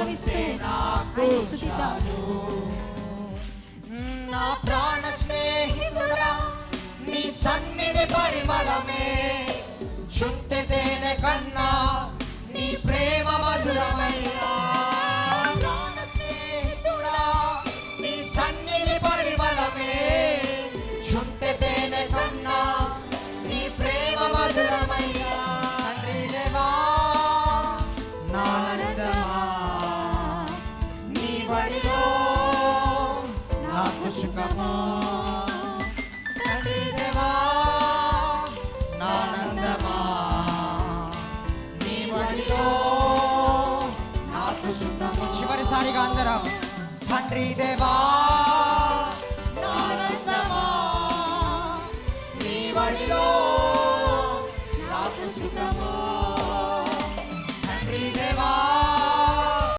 అనుభవిస్తే నాకు చాలు. నా ప్రాణ స్నేహితుడా నీ సన్నిధి పరిమళమే, చుంటె తేనె కన్నా నీ ప్రేమ మధురమయ్యా. ప్రాణ స్నేహితుడా నీ సన్నిధి పరిమళమే, చుంటె తేనె కన్నా నీ ప్రేమ మధురమయ్యా. తండ్రి దేవా నా ఆనందమా, నీ బడిలో నాకు సుఖమా. తండ్రి దేవా నా ఆనందమా, నీ బడిలో నాకు సుఖము. చివరిసారిగా అందరం తండ్రి దేవా